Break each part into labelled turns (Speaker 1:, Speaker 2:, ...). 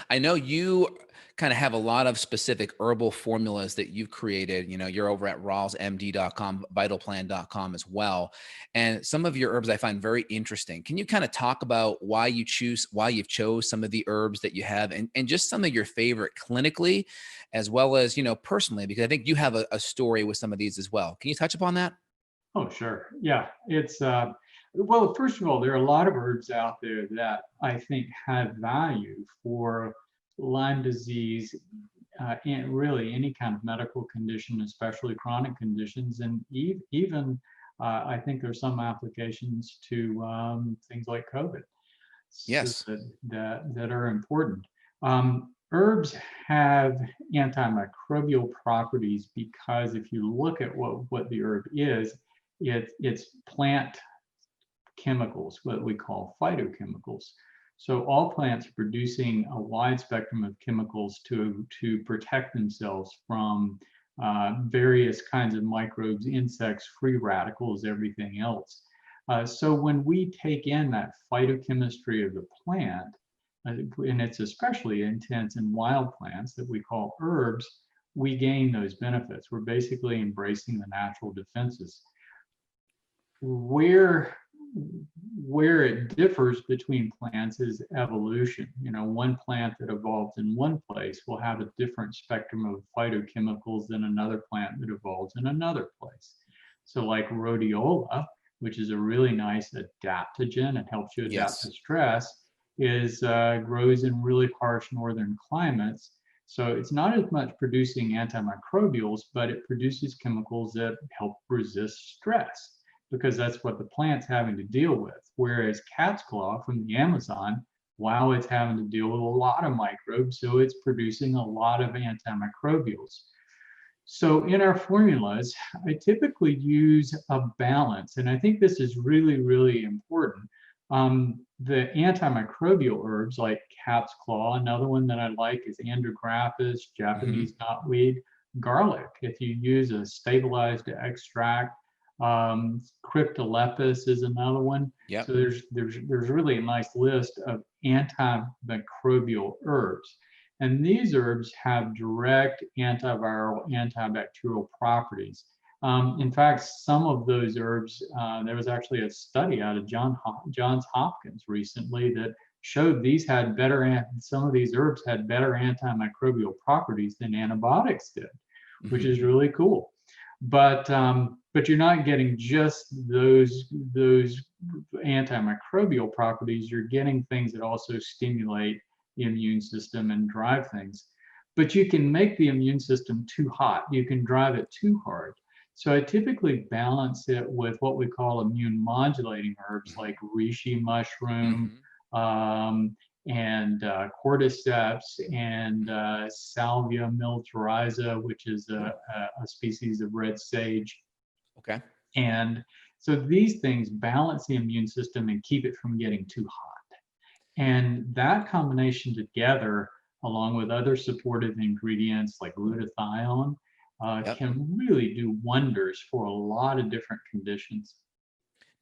Speaker 1: I know you kind of have a lot of specific herbal formulas that you've created. You're over at rawlsmd.com, vitalplan.com as well. And some of your herbs I find very interesting. Can you kind of talk about why you've chose some of the herbs that you have, and just some of your favorite clinically, as well as, personally, because I think you have a story with some of these as well. Can you touch upon that?
Speaker 2: Oh, sure. Yeah. Well, first of all, there are a lot of herbs out there that I think have value for Lyme disease, and really any kind of medical condition, especially chronic conditions. And even I think there's some applications to things like COVID, so
Speaker 1: Yes.
Speaker 2: that are important. Herbs have antimicrobial properties because if you look at what the herb is, it's plant chemicals, what we call phytochemicals. So all plants are producing a wide spectrum of chemicals to protect themselves from various kinds of microbes, insects, free radicals, everything else. So when we take in that phytochemistry of the plant, and it's especially intense in wild plants that we call herbs, we gain those benefits. We're basically embracing the natural defenses. Where it differs between plants is evolution. One plant that evolves in one place will have a different spectrum of phytochemicals than another plant that evolves in another place. So like rhodiola, which is a really nice adaptogen, it helps you adapt to
Speaker 1: Yes.
Speaker 2: stress, is grows in really harsh northern climates. So it's not as much producing antimicrobials, but it produces chemicals that help resist stress because that's what the plant's having to deal with. Whereas cat's claw from the Amazon, wow, it's having to deal with a lot of microbes, so it's producing a lot of antimicrobials. So in our formulas, I typically use a balance, and I think this is really, really important. The antimicrobial herbs like cat's claw, another one that I like is andrographis,
Speaker 1: Hmm.
Speaker 2: Japanese knotweed, garlic. If you use a stabilized extract, cryptolepis is another one.
Speaker 1: Yep.
Speaker 2: So there's really a nice list of antimicrobial herbs. And these herbs have direct antiviral, antibacterial properties. In fact, some of those herbs, there was actually a study out of Johns Hopkins recently that showed some of these herbs had better antimicrobial properties than antibiotics did, which
Speaker 1: Hmm.
Speaker 2: is really cool. But you're not getting just those antimicrobial properties. You're getting things that also stimulate the immune system and drive things. But you can make the immune system too hot. You can drive it too hard. So I typically balance it with what we call immune modulating herbs like reishi mushroom,
Speaker 1: Hmm.
Speaker 2: um, and cordyceps and salvia miltiorrhiza, which is
Speaker 1: Oh,
Speaker 2: a species of red sage.
Speaker 1: okay.
Speaker 2: And so these things balance the immune system and keep it from getting too hot. And that combination together, along with other supportive ingredients like glutathione,
Speaker 1: Yep.
Speaker 2: can really do wonders for a lot of different conditions.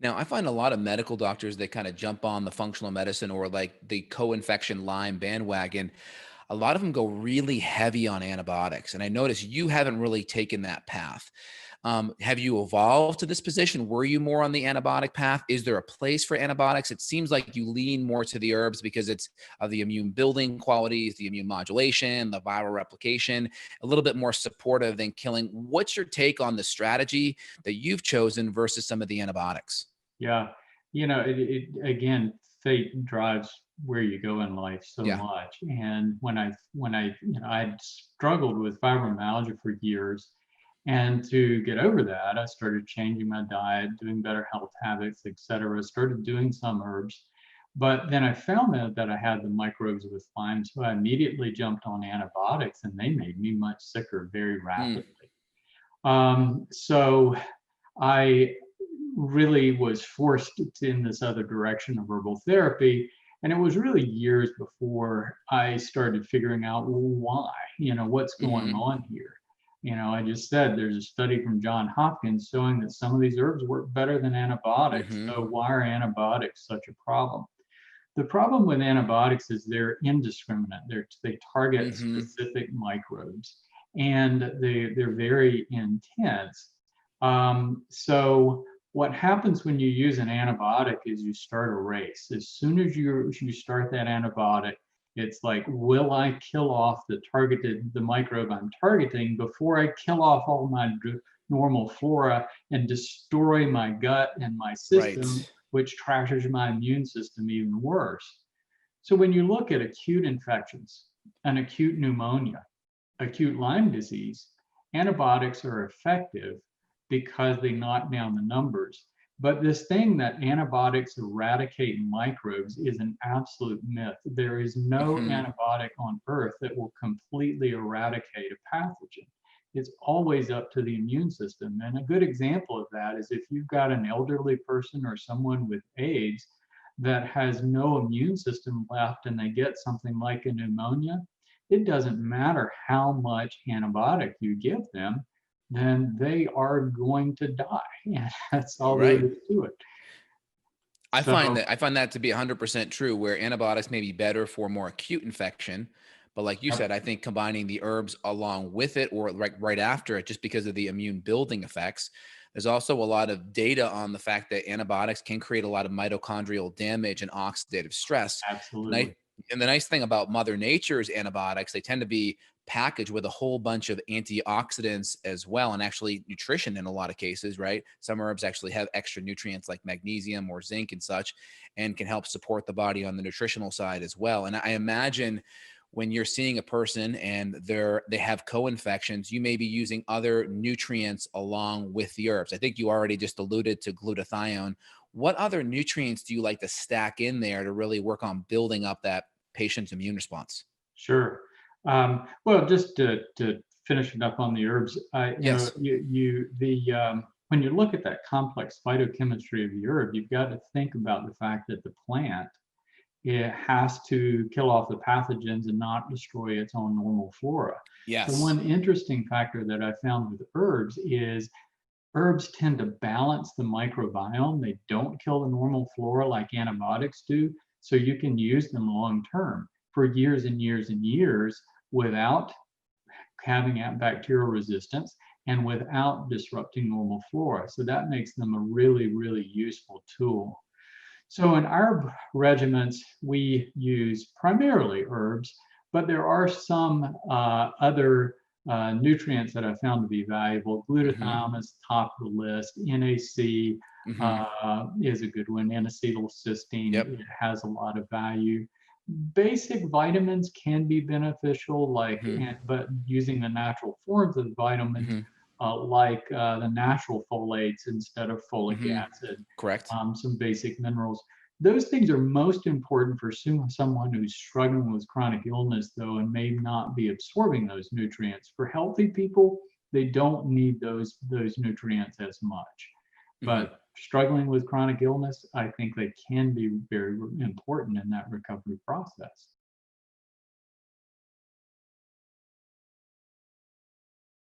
Speaker 1: Now, I find a lot of medical doctors that kind of jump on the functional medicine or like the co-infection Lyme bandwagon. A lot of them go really heavy on antibiotics. And I notice you haven't really taken that path. Have you evolved to this position? Were you more on the antibiotic path? Is there a place for antibiotics? It seems like you lean more to the herbs because it's of the immune building qualities, the immune modulation, the viral replication, a little bit more supportive than killing. What's your take on the strategy that you've chosen versus some of the antibiotics?
Speaker 2: Yeah, again, fate drives where you go in life so
Speaker 1: Yeah.
Speaker 2: much. And I'd struggled with fibromyalgia for years, and to get over that, I started changing my diet, doing better health habits, etc. Started doing some herbs, but then I found out that I had the microbes with Lyme, so I immediately jumped on antibiotics, and they made me much sicker very
Speaker 1: Mm.
Speaker 2: rapidly. So I really was forced in this other direction of herbal therapy. And it was really years before I started figuring out why, what's going
Speaker 1: Hmm.
Speaker 2: on here. I just said there's a study from John Hopkins showing that some of these herbs work better than antibiotics.
Speaker 1: Hmm.
Speaker 2: So why are antibiotics such a problem? The problem with antibiotics is they're indiscriminate. They target
Speaker 1: Hmm.
Speaker 2: specific microbes, and they're very intense. So what happens when you use an antibiotic is you start a race. As soon as you start that antibiotic, it's like, will I kill off the microbe I'm targeting before I kill off all my normal flora and destroy my gut and my system,
Speaker 1: Right.
Speaker 2: which trashes my immune system even worse. So when you look at acute infections, an acute pneumonia, acute Lyme disease, antibiotics are effective because they knock down the numbers. But this thing that antibiotics eradicate microbes is an absolute myth. There is no
Speaker 1: Hmm.
Speaker 2: antibiotic on earth that will completely eradicate a pathogen. It's always up to the immune system. And a good example of that is if you've got an elderly person or someone with AIDS that has no immune system left and they get something like a pneumonia, it doesn't matter how much antibiotic you give them, then they are going to die. And that's all there
Speaker 1: Right.
Speaker 2: is to it. So
Speaker 1: I find that to be 100% true, where antibiotics may be better for more acute infection, but like you
Speaker 2: yep,
Speaker 1: said, I think combining the herbs along with it or right after it, just because of the immune building effects. There's also a lot of data on the fact that antibiotics can create a lot of mitochondrial damage and oxidative stress. And I
Speaker 2: absolutely.
Speaker 1: and the nice thing about Mother Nature's antibiotics, they tend to be packaged with a whole bunch of antioxidants as well, and actually nutrition in a lot of cases, right? Some herbs actually have extra nutrients like magnesium or zinc and such, and can help support the body on the nutritional side as well. And I imagine when you're seeing a person and they have co-infections, you may be using other nutrients along with the herbs. I think you already just alluded to glutathione. What other nutrients do you like to stack in there to really work on building up that patient's immune response?
Speaker 2: Sure. Well, just to finish it up on the herbs,
Speaker 1: Yes.
Speaker 2: when you look at that complex phytochemistry of the herb, you've got to think about the fact that the plant, it has to kill off the pathogens and not destroy its own normal flora. So
Speaker 1: Yes.
Speaker 2: one interesting factor that I found with herbs is herbs tend to balance the microbiome. They don't kill the normal flora like antibiotics do. So you can use them long term for years and years and years without having bacterial resistance and without disrupting normal flora. So that makes them a really, really useful tool. So in our regiments, we use primarily herbs, but there are some other nutrients that I found to be valuable.
Speaker 1: Hmm.
Speaker 2: Glutathione is top of the list. NAC
Speaker 1: Hmm.
Speaker 2: is a good one. N-acetylcysteine,
Speaker 1: Yep.
Speaker 2: it has a lot of value. Basic vitamins can be beneficial,
Speaker 1: Hmm.
Speaker 2: but using the natural forms of the vitamins,
Speaker 1: Hmm.
Speaker 2: the natural folates instead of folic
Speaker 1: Hmm.
Speaker 2: acid,
Speaker 1: Correct.
Speaker 2: some basic minerals. Those things are most important for someone who's struggling with chronic illness, though, and may not be absorbing those nutrients. For healthy people, they don't need those nutrients as much.
Speaker 1: Hmm.
Speaker 2: But struggling with chronic illness, I think they can be very important in that recovery process.